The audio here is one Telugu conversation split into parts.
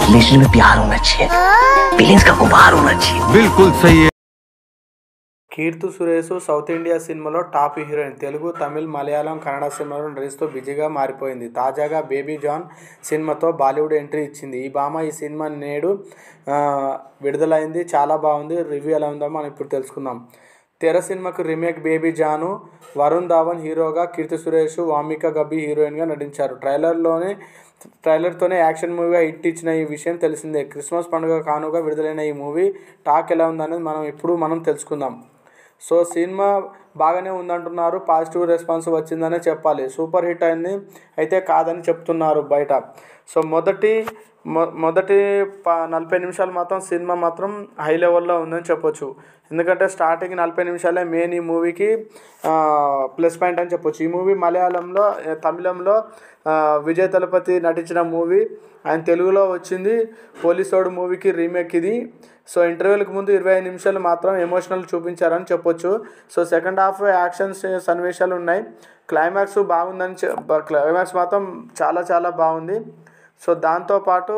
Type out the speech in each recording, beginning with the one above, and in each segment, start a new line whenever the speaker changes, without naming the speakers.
रिलेशन में प्यार होना चाहिए, फीलिंग्स का गुबार होना चाहिए।
बिल्कुल सही है।
కీర్తి సురేష్ సౌత్ ఇండియా సినిమాలో టాప్ హీరోయిన్. తెలుగు, తమిళ్, మలయాళం, కన్నడ సినిమాలో నటిస్తూ బిజీగా మారిపోయింది. తాజాగా బేబీ జాన్ సినిమాతో బాలీవుడ్ ఎంట్రీ ఇచ్చింది. ఈ భామ ఈ సినిమా నేడు విడుదలైంది. చాలా బాగుంది. రివ్యూ ఎలా ఉందో మనం ఇప్పుడు తెలుసుకుందాం. తెర సినిమాకు రీమేక్ బేబీ జాను. వరుణ్ ధావన్ హీరోగా, కీర్తి సురేష్, వామిక గబ్బి హీరోయిన్గా నటించారు. ట్రైలర్తోనే యాక్షన్ మూవీగా హిట్ ఇచ్చిన ఈ విషయం తెలిసిందే. క్రిస్మస్ పండుగ కానుగా విడుదలైన ఈ మూవీ టాక్ ఎలా ఉందనేది మనం తెలుసుకుందాం. సో సినిమా బాగానే ఉందంటున్నారు. పాజిటివ్ రెస్పాన్స్ వచ్చిందనే చెప్పాలి. సూపర్ హిట్ అయింది అయితే కాదని చెప్తున్నారు బయట. సో మొదటి 40 నిమిషాలు మాత్రం సినిమా మాత్రం హై లెవెల్లో ఉందని చెప్పొచ్చు. ఎందుకంటే స్టార్టింగ్ 40 నిమిషాలే మెయిన్ ఈ మూవీకి ప్లస్ పాయింట్ అని చెప్పొచ్చు. ఈ మూవీ మలయాళంలో, తమిళంలో విజయ్ తలపతి నటించిన మూవీ. ఆయన తెలుగులో వచ్చింది. పోలీసోడు మూవీకి రీమేక్ ఇది. సో ఇంటర్వ్యూలకు ముందు 25 నిమిషాలు మాత్రం ఎమోషనల్ చూపించారని చెప్పొచ్చు. సో సెకండ్ హాఫ్ యాక్షన్ సన్నివేశాలు ఉన్నాయి. క్లైమాక్స్ క్లైమాక్స్ మాత్రం చాలా చాలా బాగుంది. సో దాంతోపాటు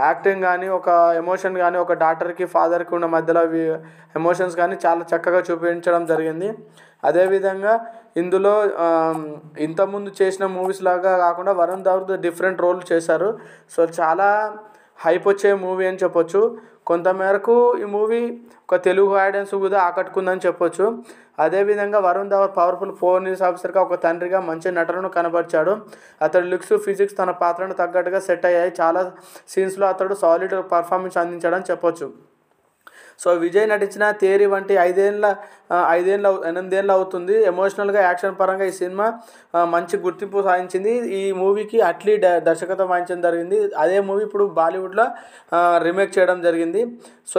యాక్టింగ్ కానీ, ఒక ఎమోషన్ కానీ, ఒక డాటర్కి ఫాదర్కి ఉన్న మధ్యలో ఎమోషన్స్ కానీ చాలా చక్కగా చూపించడం జరిగింది. అదేవిధంగా ఇందులో ఇంతకుముందు చేసిన మూవీస్ లాగా కాకుండా వరుణ్ ధావన్ డిఫరెంట్ రోల్ చేశారు. సో చాలా హైప్ వచ్చే మూవీ అని చెప్పొచ్చు. కొంతమేరకు ఈ మూవీ ఒక తెలుగు ఆడియన్స్ కూడా ఆకట్టుకుందని చెప్పొచ్చు. అదేవిధంగా వరుణ్ ధావన్ పవర్ఫుల్ పోలీస్ ఆఫీసర్గా, ఒక తండ్రిగా మంచి నటనను కనబరిచాడు. అతడి లుక్స్, ఫిజిక్స్ తన పాత్రను తగ్గట్టుగా సెట్ అయ్యాయి. చాలా సీన్స్లో అతడు సాలిడ్ పర్ఫార్మెన్స్ అందించాడని చెప్పొచ్చు. సో విజయ్ నటించిన తేరి వంటి 8 ఏళ్ళు అవుతుంది. ఎమోషనల్గా, యాక్షన్ పరంగా ఈ సినిమా మంచి గుర్తింపు సాధించింది. ఈ మూవీకి అట్లీ దర్శకత్వం వహించడం జరిగింది. అదే మూవీ ఇప్పుడు బాలీవుడ్లో రీమేక్ చేయడం జరిగింది. సో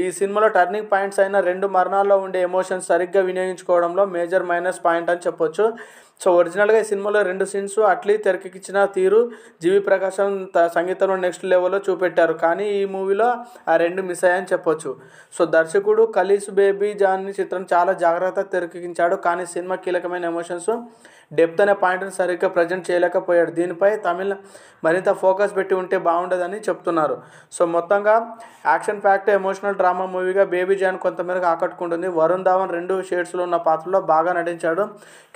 ఈ సినిమాలో టర్నింగ్ పాయింట్స్ అయిన 2 మరణాల్లో ఉండే ఎమోషన్స్ సరిగ్గా వినియోగించుకోవడంలో మేజర్ మైనస్ పాయింట్ అని చెప్పొచ్చు. సో ఒరిజినల్గా ఈ సినిమాలో 2 సీన్స్ అట్లీ తెరకెక్కించిన తీరు, జీవి ప్రకాశం సంగీతంలో నెక్స్ట్ లెవెల్లో చూపెట్టారు. కానీ ఈ మూవీలో ఆ 2 మిస్ అయ్యాయని చెప్పొచ్చు. సో దర్శకుడు ఖలీస్ బేబీ జాన్ చిత్రం చాలా జాగ్రత్తగా తెరకెక్కించాడు. కానీ సినిమా కీలకమైన ఎమోషన్స్, డెప్త్ అనే పాయింట్ని సరిగ్గా ప్రజెంట్ చేయలేకపోయాడు. దీనిపై తమిళ మరింత ఫోకస్ పెట్టి ఉంటే బాగుండదని చెప్తున్నారు. సో మొత్తంగా యాక్షన్ ప్యాక్ట్ ఎమోషనల్ డ్రామా మూవీగా బేబీ జాన్ కొంతమేరకు ఆకట్టుకుంటుంది. వరుణ్ ధావన్ 2 షేడ్స్లో ఉన్న పాత్రలో బాగా నటించాడు.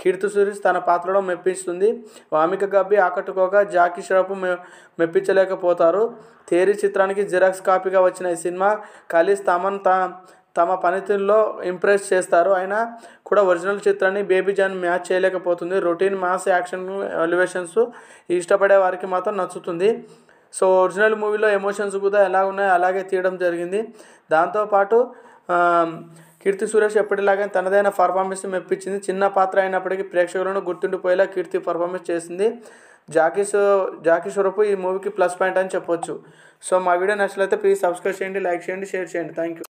కీర్తి సురేష్ తన పాత్రలో మెప్పిస్తుంది. వామిక గబ్బి ఆకట్టుకోగా జాకీ ష్రాఫ్ మెప్పించలేకపోతారు. తేరి చిత్రానికి జిరాక్స్ కాపీగా వచ్చిన ఈ సినిమా ఖలీస్ తమ పనితీరులో ఇంప్రెస్ చేస్తారు. అయినా కూడా ఒరిజినల్ చిత్రాన్ని బేబీ జాన్ మ్యాచ్ చేయలేకపోతుంది. రొటీన్ మాస్ యాక్షన్ ఎలివేషన్స్ ఇష్టపడే వారికి మాత్రం నచ్చుతుంది. సో ఒరిజినల్ మూవీలో ఎమోషన్స్ కూడా ఎలా ఉన్నాయో అలాగే తీయడం జరిగింది. దాంతోపాటు కీర్తి సురేష్ ఎప్పటిలాగే తనదైన పర్ఫార్మెన్స్ మెప్పించింది. చిన్న పాత్ర అయినప్పటికీ ప్రేక్షకులను గుర్తుండిపోయేలా కీర్తి పర్ఫార్మెన్స్ చేసింది. జాకీ ష్రాఫ్ ఈ మూవీకి ప్లస్ పాయింట్ అని చెప్పొచ్చు. సో మా వీడియో నచ్చినట్లయితే ప్లీజ్ సబ్స్క్రైబ్ చేయండి, లైక్ చేయండి, షేర్ చేయండి. Thank you.